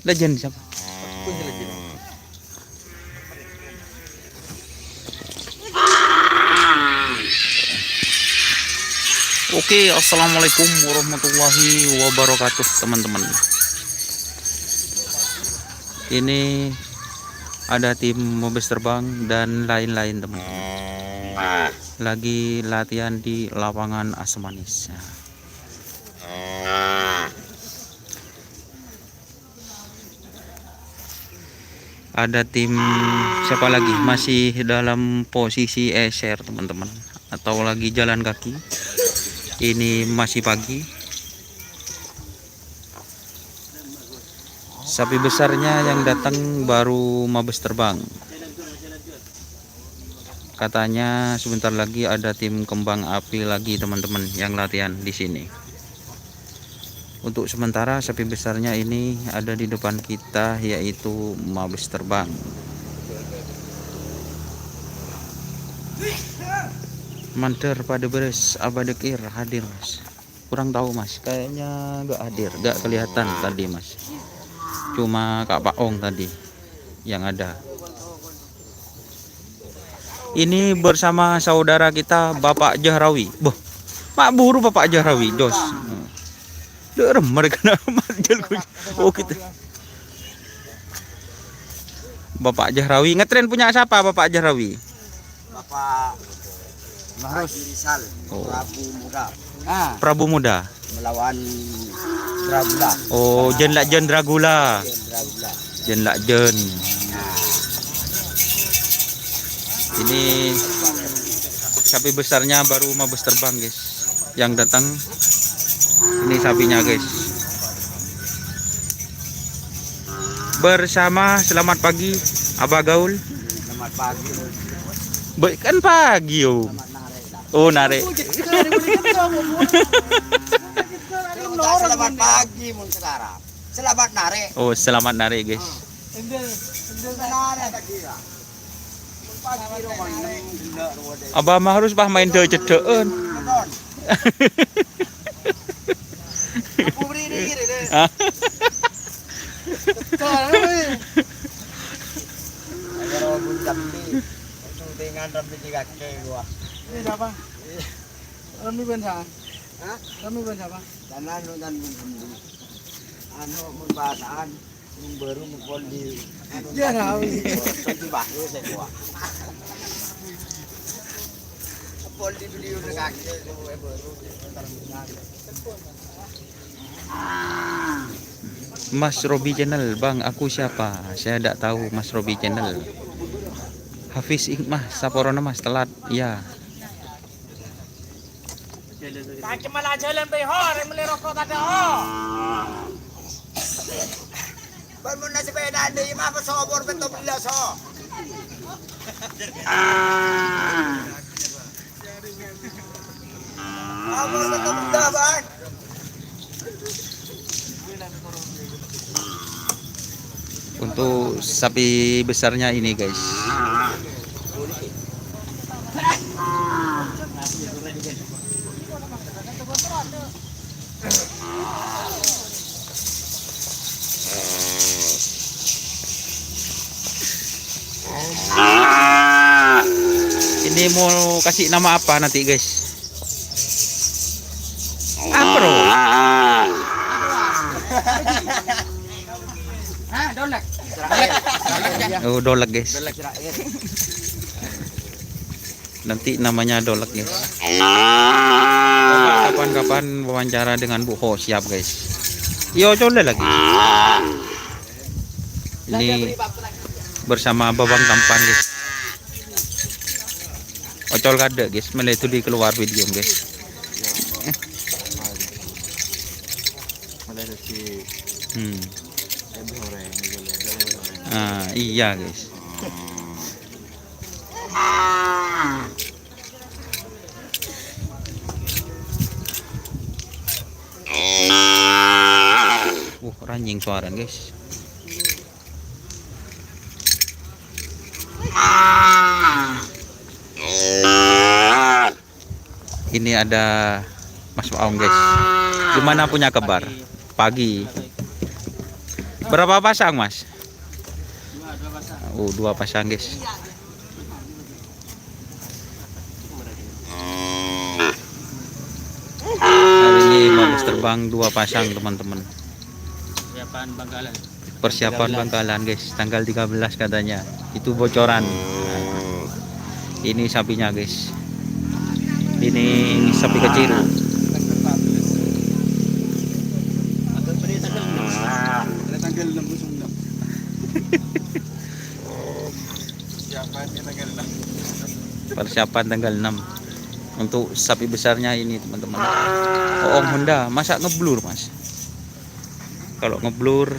Legend siapa? Oke, assalamualaikum warahmatullahi wabarakatuh, teman-teman. Ini ada tim Mobes terbang dan lain-lain, teman-teman. Lagi latihan di lapangan Asmanis. Ada tim siapa lagi? Masih dalam posisi eser, teman-teman, atau lagi jalan kaki. Ini masih pagi. Sapi besarnya yang datang baru Mabes terbang. Katanya sebentar lagi ada tim kembang api lagi, teman-teman, yang latihan di sini. Untuk sementara sapi besarnya ini ada di depan kita, yaitu Mabes terbang. Manter pada beres abadekir hadir, Mas. Kurang tahu, Mas, kayaknya gak hadir, gak kelihatan tadi, Mas. Cuma Kak Pak Ong tadi yang ada. Ini bersama saudara kita Bapak Jahrawi. Boh, Pak Buru Bapak Jahrawi, dos. Mereka oh gitu. Bapak Jahrawi ngetren punya siapa Bapak Jahrawi? Bapak Mahrus Rizal, Oh. Prabu Muda. Prabu Muda Melawan Dragula. Oh, Jen Lakjen Dragula. Dragula. Jen Lakjen. Ini sapi besarnya baru Mabes terbang, guys. Yang datang ini sapinya, guys. Bersama selamat pagi Abah Gaul. Selamat pagi. Baik kan pagi, Om. Selamat narik lah. Oh, narik. Selamat pagi mun sekarang. Selamat narik. Oh, selamat narik, guys. Abah mah harus bah main de cedeun. Aku berdiri deh. Kalau bukan di syutingan ramai juga ke gua. Ini siapa? Rami Bensa. Hah? Rami Bensa apa? Dan anu dan anu membahasaan yang baru mukul di anu Ya, Rawi. di bahu saya gua. Mukul di video dekat itu baru Mas Robi Channel, Bang, aku siapa? Saya tidak tahu Mas Robi Channel. Hafiz Ikmah, Saporona Mas, telat. Ya. Kaki malah jalan behor, beli rokok tadi. Oh. Ban na sepeda di apa sobor betul bila so. Sobor betul bila ban. Untuk sapi besarnya ini, guys. Ini mau kasih nama apa nanti, guys? Apro. Dolek. Oh, Dolek, guys. Nanti namanya Dolek, guys. Kapan-kapan wawancara dengan Bu Ho, siap, guys. Yo, coba lagi. Ini bersama Babang Tampan, guys. Ocol kada, guys. Malah itu di keluar video, guys. Iya, guys. Ranjing suara, guys. Ini ada Mas Aung, guys. Gimana punya kabar? Pagi. Berapa pasang mas? Oh 2 pasang guys. Hari ini bagus terbang 2 pasang teman-teman. Persiapan Bangkalan. Persiapan Bangkalan guys, tanggal 13 katanya. Itu bocoran. Ini sapinya guys. Ini sapi kecil. Tanggal 6 musim 6. Siapa tanggal 6? Persiapan tanggal 6 untuk sapi besarnya ini teman-teman. Oh, Om Honda, masa ngeblur mas? Kalau ngeblur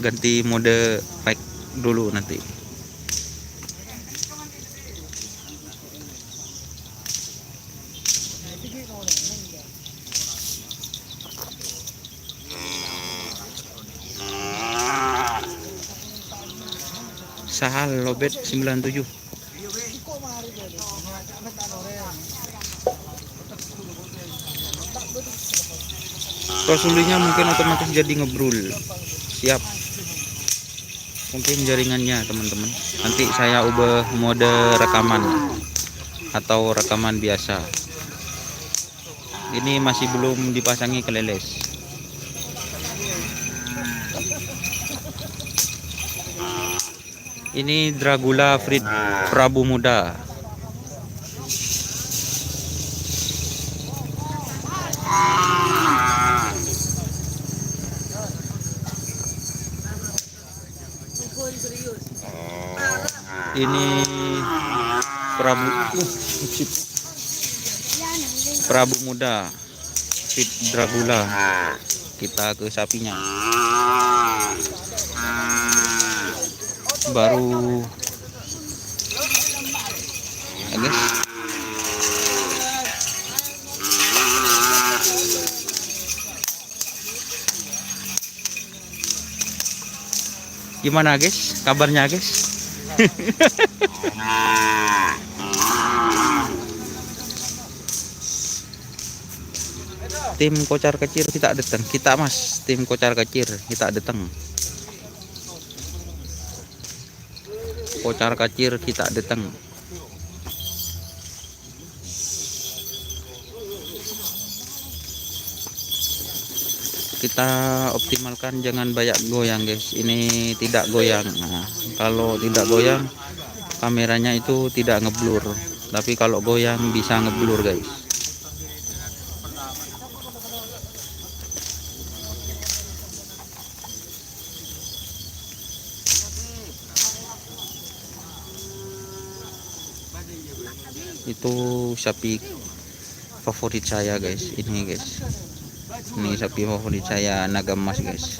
ganti mode pack dulu nanti. Sahal lobet 97. Rasulinya mungkin otomatis jadi ngebrul. Siap. Mungkin jaringannya teman-teman. Nanti saya ubah mode rekaman atau rekaman biasa. Ini masih belum dipasangi keleles. Ini Dragula Frit Prabu Muda. Ini Prabu Muda Fit Dragula. Kita ke sapinya. Baru ya guys. Gimana guys? Kabarnya guys? Tim kocar kecil kita datang. Kita mas, tim kocar kecil kita datang. Kocar kecil kita datang. Kita optimalkan jangan banyak goyang guys. Ini tidak goyang. Nah, kalau tidak goyang kameranya itu tidak ngeblur. Tapi kalau goyang bisa ngeblur guys. Itu sapi favorit saya guys. Ini guys. Ini sapi favorit saya naga emas guys.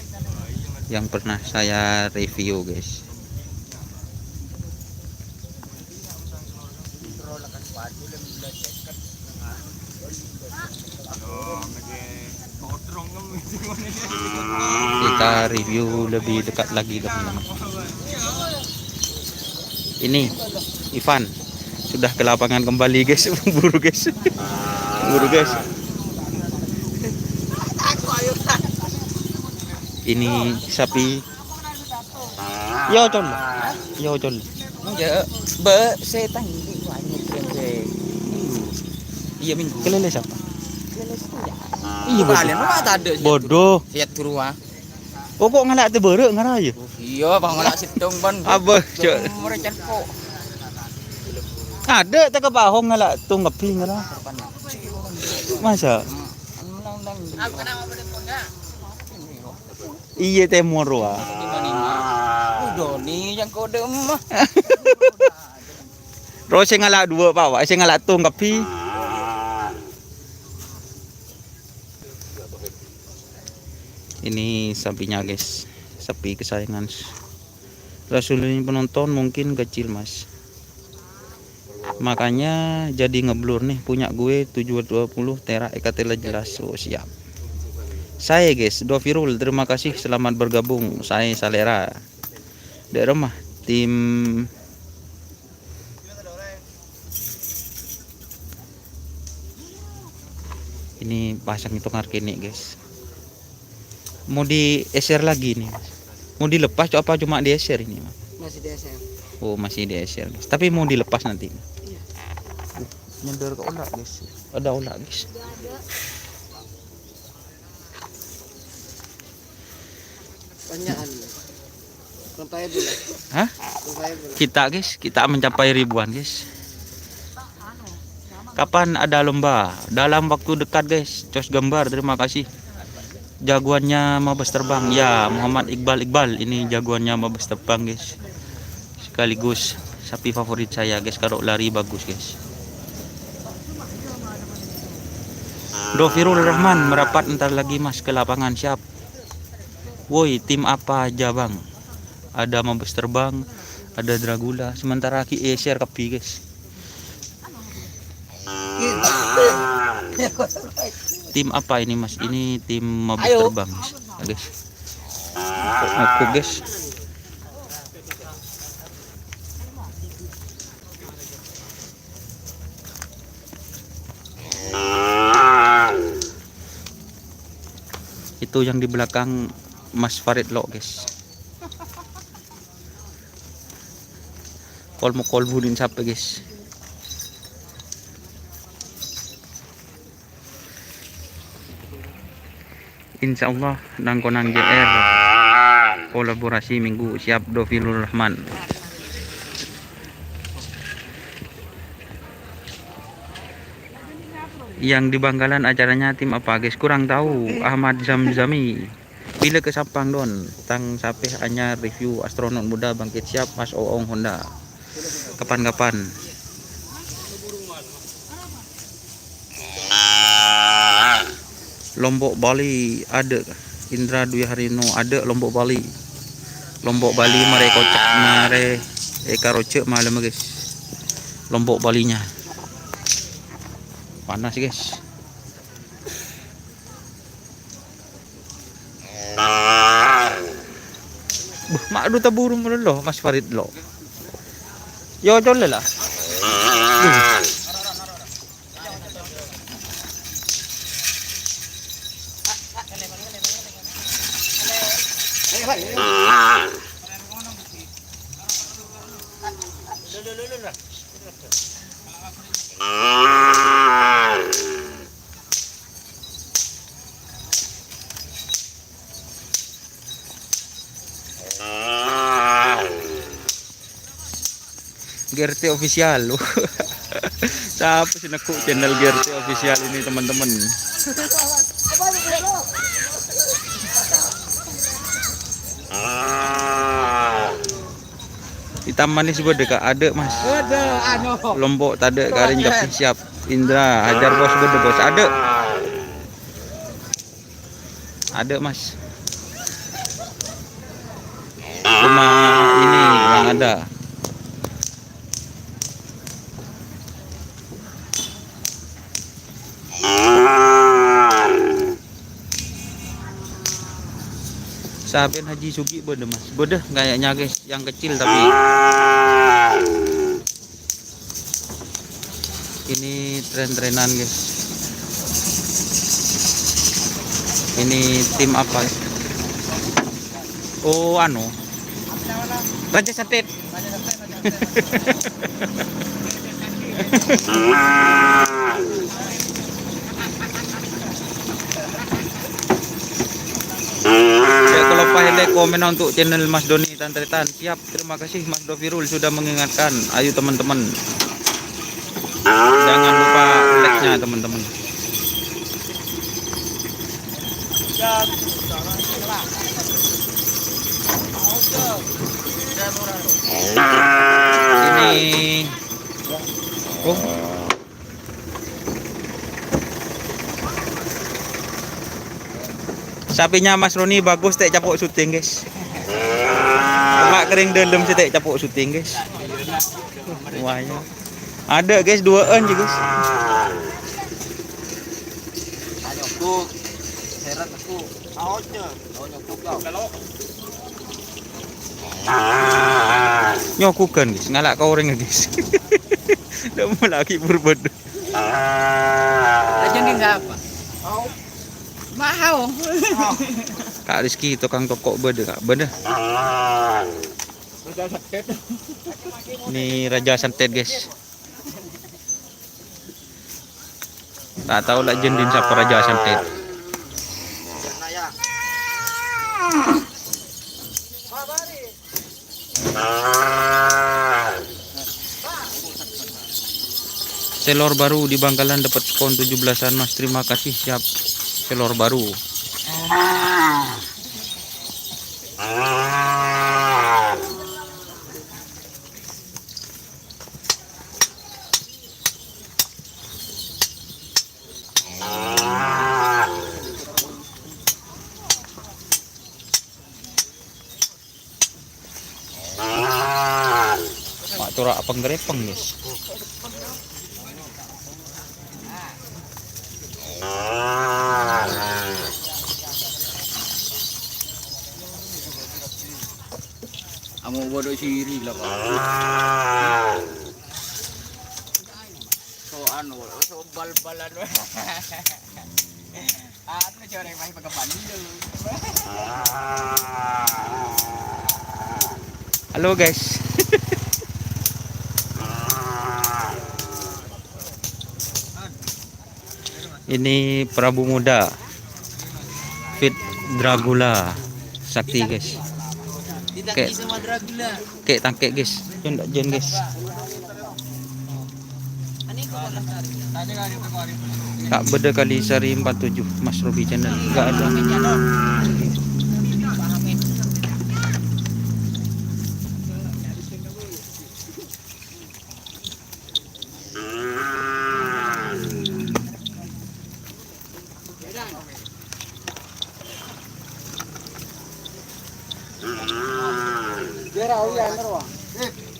Yang pernah saya review guys. Kita review lebih dekat lagi teman-teman. Ini Ivan sudah ke lapangan kembali guys. Buru guys. Buru guys. Ini sapi yo con. Yo con. Dạ, bơ xe tăng đi ngoài một đường về. Iya minggu. Kelele siapa? Iya balik lu tak ada. Bodoh. Lihat turu ah. Oh kok ngalak teu beureu ngara ya? Iya, bang ngelak situng ban. Abah, cek. Mereka kok. Ada tak kepahong ngalak tu ngepi ngara. Masa? Aku kena mau beli enggak? Iya temor wah. Doni yang kode mah. Terus sing ngalak dua Pak, sing ngalak tu ngepi. Ini sapinya guys, sapi kesayangan Rasulullah penonton mungkin kecil mas, makanya jadi ngeblur nih. Punya gue 720 tera EKTL jelas. Oh siap. Saya guys Dofirul, terima kasih selamat bergabung. Saya Salera dari rumah tim ini pasang itu ngarkini guys. Mau di share lagi nih. Mau dilepas apa cuma dieser ini, Mas? Masih DSM. Oh, masih dieser, guys. Tapi mau dilepas nanti. Iya. Nyender ke olah, guys. Ada olah, guys. Banyakkan. Kontai dulu. Hah? Kontai dulu. Kita mencapai ribuan, guys. Kapan ada lomba? Dalam waktu dekat, guys. Cos gambar, terima kasih. Jagoannya Mabes Terbang. Ya, Muhammad Iqbal. Ini jagoannya Mabes Terbang, guys. Sekaligus sapi favorit saya, guys. Kalau lari bagus, guys. Dofirul Rahman merapat ntar lagi, Mas, ke lapangan. Siap. Woi, tim apa aja, Bang? Ada Mabes Terbang, ada Dragula. Sementara Ki share kepi, guys. Tim apa ini, Mas? Ini tim Mabes Terbang, guys. Ya, guys. Aku, guys. Itu yang di belakang Mas Farid lo, guys. Kolbunin siapa, guys? Insya Allah nangkonan GR kolaborasi minggu siap Dofilur Rahman. Yang di Bangkalan acaranya tim apa, guys? Kurang tahu. Ahmad Zamzami bila ke Sampang Don tang sapeh anyar review astronot muda bangkit siap Mas Oong Honda. Kapan-kapan. Lombok Bali ada. Indra Dwi Harino ada Lombok Bali. Lombok Bali mare kocak mare karoce malam, guys. Lombok Balinya. Panas, guys. Mak du taburu mo lo Mas Farid lo. Yo jole lah. GRT official. Siapa sih naku channel GRT official ini, teman-teman? Hitam manis gue dekat ada, Mas. Lombok tak ada, Karin tapi siap. Indra hajar bos gede, bos ada. Ada, Mas. Cuma ini yang ada. Sahabat Haji Sugi bode, Mas. Bode kayaknya, guys, yang kecil tapi ini tren-trenan, guys. Ini tim apa? Oh, Raja Satet. Kalau pahile komen untuk channel Mas Doni Tantretan. Siap, terima kasih Mas Dofirul sudah mengingatkan. Ayo teman-teman, jangan lupa like-nya, teman-teman. Ini sapinya Mas Roni bagus, tek capuk syuting, guys. Mak kering dalam sih tek capuk syuting, guys. Wahnya. Ada, guys, 2 juga, guys. Nyokuk. Seret aku. Aonya. Oh, nyokuk kau. Nyokukan, guys. Ngalak kau orang, guys. Dah mau lagi berbeda. Aja enggak apa. Mahal. Kak Rizky tukang toko bede Kak bede. Udah sakit. Ini Raja Santet guys. Tak tahu lah jendin siapa Raja Santet. Nah ya. Selor baru di Bangkalan dapat diskon 17-an Mas. Terima kasih, siap. Selor baru. Pak corak penggerepeng guys. Amo bodoh siri lah Pak. So anu, so bal-balan. Ano siya rin may pagkabalo. Halo guys. Ini Prabu Muda Fit Dragula Sakti guys. Kayak Sama Dragula. kayak tangkek guys. Jen jen guys. Kak beda kali sari 47 Mas Robi channel. Enggak ada.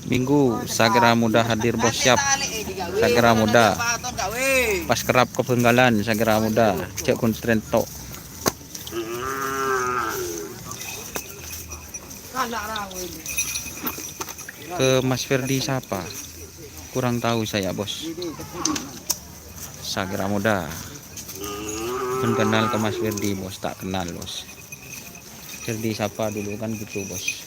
Minggu Sagera Muda hadir bos siap. Sagera Muda pas kerap ke Benggalan. Sagera Muda cek konten tok ke Mas Ferdi siapa kurang tahu saya bos. Sagera Muda pun kenal ke Mas Ferdi bos, tak kenal bos. Ferdi siapa dulu kan gitu bos.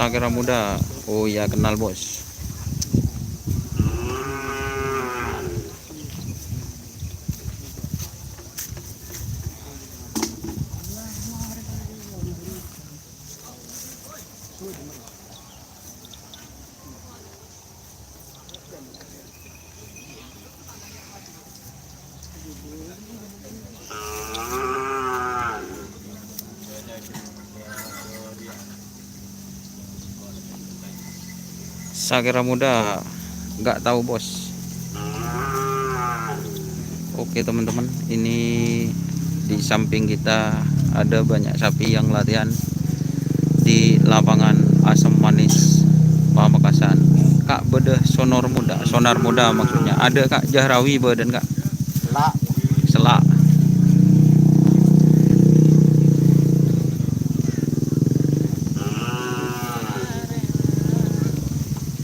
Sagera Muda, oh ya kenal bos. Sagera Muda nggak tahu bos. Oke teman-teman, ini di samping kita ada banyak sapi yang latihan di lapangan Asam Manis Pamekasan. Kak beda sonar muda maksudnya. Ada Kak Jahrawi badan Kak selak.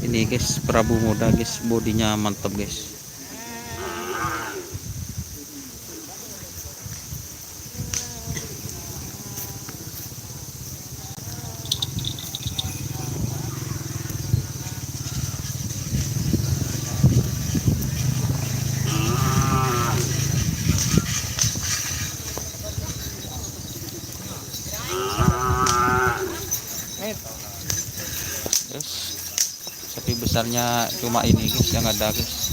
Ini guys Prabu Muda guys, bodinya mantap guys. Guys, sapi besarnya cuma ini guys yang ada guys.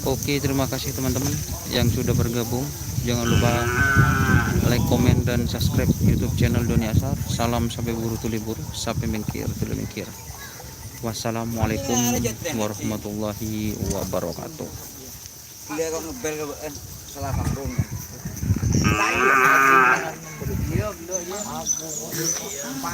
Oke, terima kasih teman-teman yang sudah bergabung. Jangan lupa like, komen, dan subscribe YouTube channel Doni Asar. Salam sampai buru tulibur, sampai mengkir tuli mengkir. Wassalamualaikum warahmatullahi wabarakatuh. Dia kok ngebel ke salah kampung.